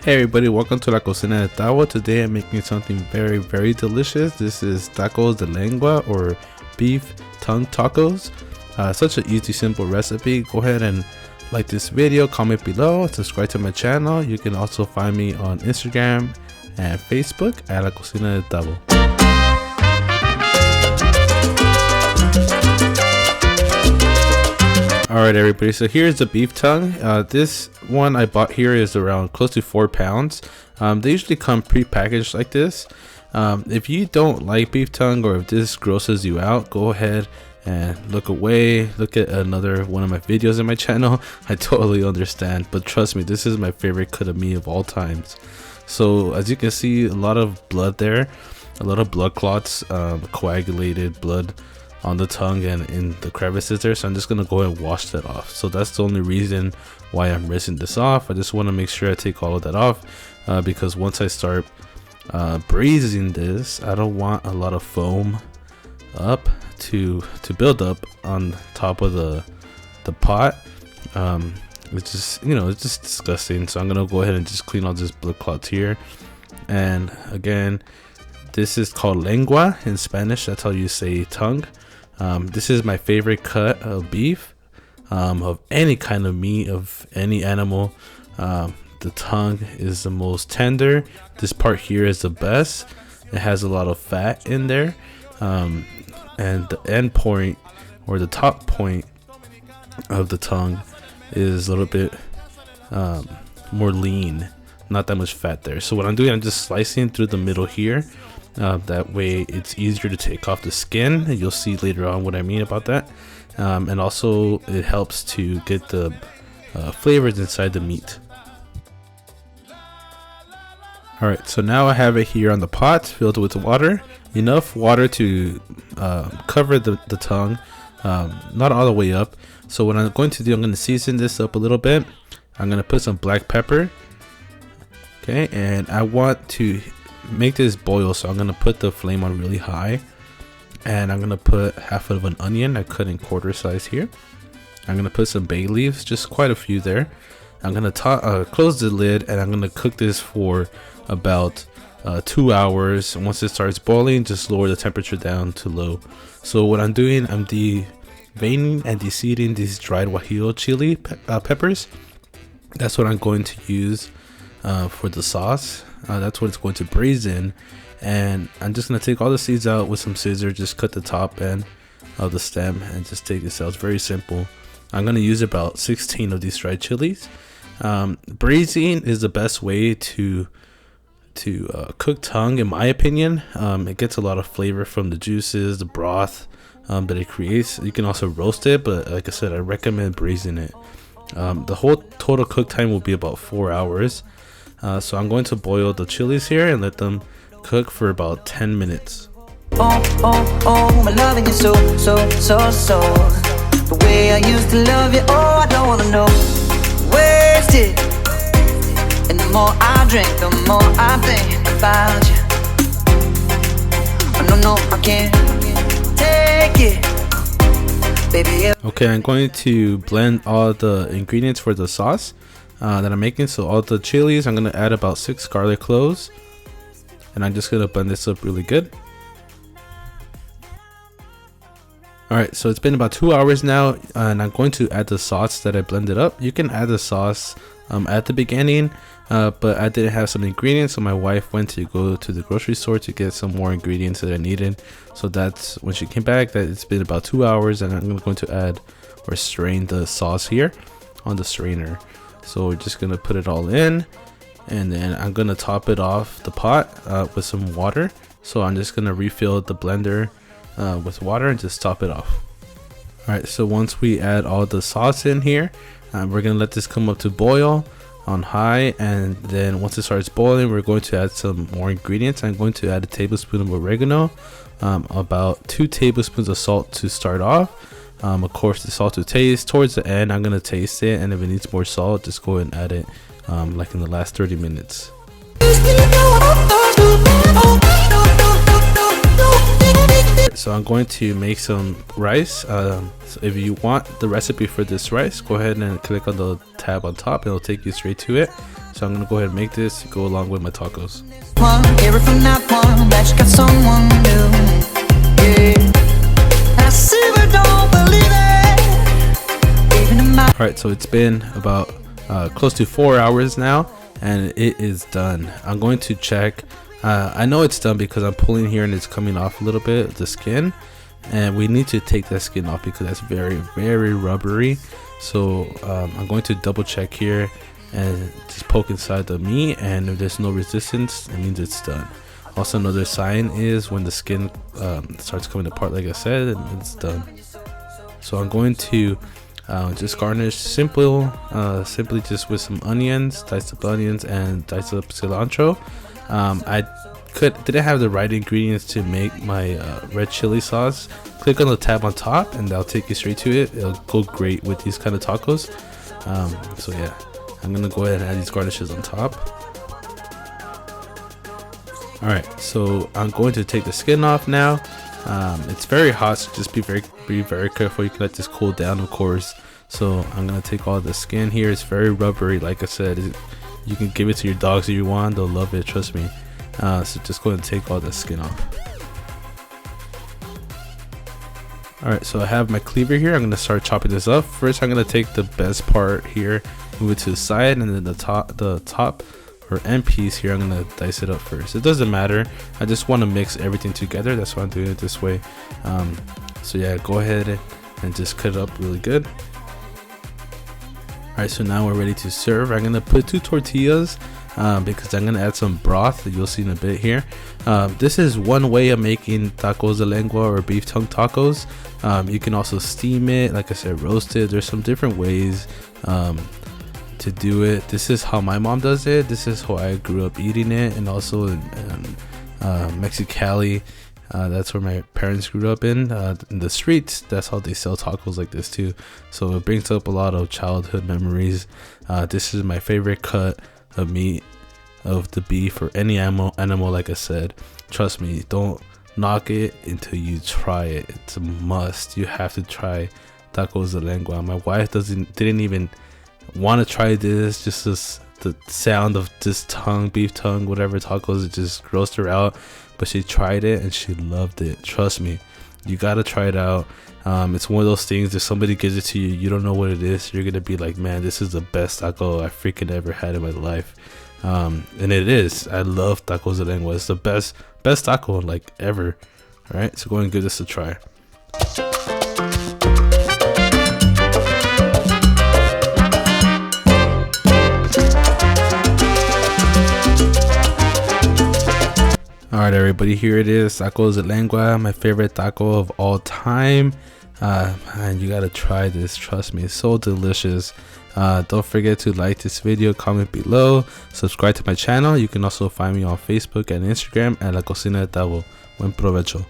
Hey everybody, welcome to La Cocina de Tavo. Today I'm making something very delicious. This is tacos de lengua, or beef tongue tacos. Such an easy, simple recipe. Go ahead and like this video, comment below, subscribe to my channel. You can also find me on Instagram and Facebook at La Cocina de Tavo. Alright everybody, so here's the beef tongue. This one I bought here is around close to 4 pounds. They usually come pre-packaged like this. If you don't like beef tongue, or if this grosses you out, go ahead and look away. Look at another one of my videos in my channel. I totally understand, but trust me, this is my favorite cut of meat of all times. So as you can see, a lot of blood there, a lot of blood clots, coagulated blood on the tongue and in the crevices there, so I'm just gonna go ahead and wash that off. So that's the only reason why I'm rinsing this off. I just want to make sure I take all of that off, because once I start braising this, I don't want a lot of foam up to build up on top of the pot. It's just, it's just disgusting. So I'm gonna go ahead and just clean all this blood clots here. And again, this is called lengua in Spanish. That's how you say tongue. This is my favorite cut of beef, of any kind of meat, of any animal. The tongue is the most tender. This part here is the best. It has a lot of fat in there, and the end point, or the top point of the tongue, is a little bit more lean, not that much fat there. So what I'm doing, I'm just slicing through the middle here. That way it's easier to take off the skin, and you'll see later on what I mean about that. And also it helps to get the flavors inside the meat. Alright, so now I have it here on the pot filled with water, enough water to cover the tongue, not all the way up. So what I'm going to do, I'm going to season this up a little bit. I'm going to put some black pepper, okay, and I want to make this boil, so I'm gonna put the flame on really high, and I'm gonna put half of an onion I cut in quarter size here. I'm gonna put some bay leaves, just quite a few there. I'm gonna close the lid, and I'm gonna cook this for about 2 hours. And once it starts boiling, just lower the temperature down to low. So what I'm doing, I'm deveining and deseeding these dried guajillo chili peppers. That's what I'm going to use for the sauce. That's what it's going to braise in, and I'm just going to take all the seeds out with some scissors, just cut the top end of the stem and just take this out. It's very simple. I'm going to use about 16 of these dried chilies. Braising is the best way to cook tongue, in my opinion. It gets a lot of flavor from the juices, the broth that it creates. You can also roast it, but like I said, I recommend braising it. The whole total cook time will be about 4 hours. So I'm going to boil the chilies here and let them cook for about 10 minutes. Oh, my loving is so. The way I used to love you, I don't wanna know. Wasted. And the more I drink, the more I think about you. No, I can't take it, baby. Okay, I'm going to blend all the ingredients for the sauce that I'm making. So all the chilies, I'm going to add about 6 garlic cloves, and I'm just going to blend this up really good. Alright, so it's been about 2 hours now, and I'm going to add the sauce that I blended up. You can add the sauce at the beginning, but I didn't have some ingredients, so my wife went to go to the grocery store to get some more ingredients that I needed. So that's when she came back, that it's been about 2 hours, and I'm going to add or strain the sauce here on the strainer. So we're just gonna put it all in, and then I'm gonna top it off the pot with some water. So I'm just gonna refill the blender with water and just top it off. Alright, so once we add all the sauce in here, we're gonna let this come up to boil on high, and then once it starts boiling, we're going to add some more ingredients. I'm going to add a tablespoon of oregano, about 2 tablespoons of salt to start off. Of course, the salt to taste. Towards the end, I'm gonna taste it, and if it needs more salt, just go ahead and add it like in the last 30 minutes. So I'm going to make some rice. So if you want the recipe for this rice, go ahead and click on the tab on top. It'll take you straight to it. So I'm gonna go ahead and make this to go along with my tacos. Hear it from that one that you got someone new. Yeah, I see but don't believe it. Even in my Alright, so it's been about close to 4 hours now, and it is done. I'm going to check. I know it's done because I'm pulling here and it's coming off a little bit of the skin, and we need to take that skin off because that's very, very rubbery. So I'm going to double check here and just poke inside the meat, and if there's no resistance, it means it's done. Also, another sign is when the skin starts coming apart, like I said, and it's done. So I'm going to just garnish simply just with some onions, diced up onions, and diced up cilantro. I didn't have the right ingredients to make my red chili sauce. Click on the tab on top and that'll take you straight to it. It'll go great with these kind of tacos. So yeah, I'm gonna go ahead and add these garnishes on top. Alright, so I'm going to take the skin off now. It's very hot, so just be very careful. You can let this cool down, of course. So I'm gonna take all the skin here. It's very rubbery, like I said. You can give it to your dogs if you want, they'll love it, trust me. So just go ahead and take all the skin off. Alright, so I have my cleaver here. I'm gonna start chopping this up. First, I'm gonna take the best part here, move it to the side, and then the top or end piece here, I'm gonna dice it up first. It doesn't matter, I just want to mix everything together. That's why I'm doing it this way. So yeah, go ahead and just cut it up really good. Alright, so now we're ready to serve. I'm gonna put 2 tortillas because I'm gonna add some broth that you'll see in a bit here. This is one way of making tacos de lengua or beef tongue tacos. You can also steam it, like I said, roast it. There's some different ways to do it. This is how my mom does it. This is how I grew up eating it, and also in Mexicali. That's where my parents grew up in the streets. That's how they sell tacos like this too. So it brings up a lot of childhood memories. This is my favorite cut of meat of the beef or any animal. Like I said, trust me, don't knock it until you try it. It's a must. You have to try tacos de lengua. My wife didn't even want to try this. Just the sound of this tongue, beef tongue, whatever tacos, it just grossed her out. But she tried it and she loved it. Trust me, you gotta try it out. It's one of those things, if somebody gives it to you, you don't know what it is, you're gonna be like, man, this is the best taco I freaking ever had in my life. And it is. I love tacos de lengua. It's the best taco like ever. All right, so go and give this a try. Alright everybody, here it is, tacos de lengua, my favorite taco of all time. And you gotta try this, trust me, it's so delicious. Don't forget to like this video, comment below, subscribe to my channel. You can also find me on Facebook and Instagram at La Cocina de Tavo. Buen provecho.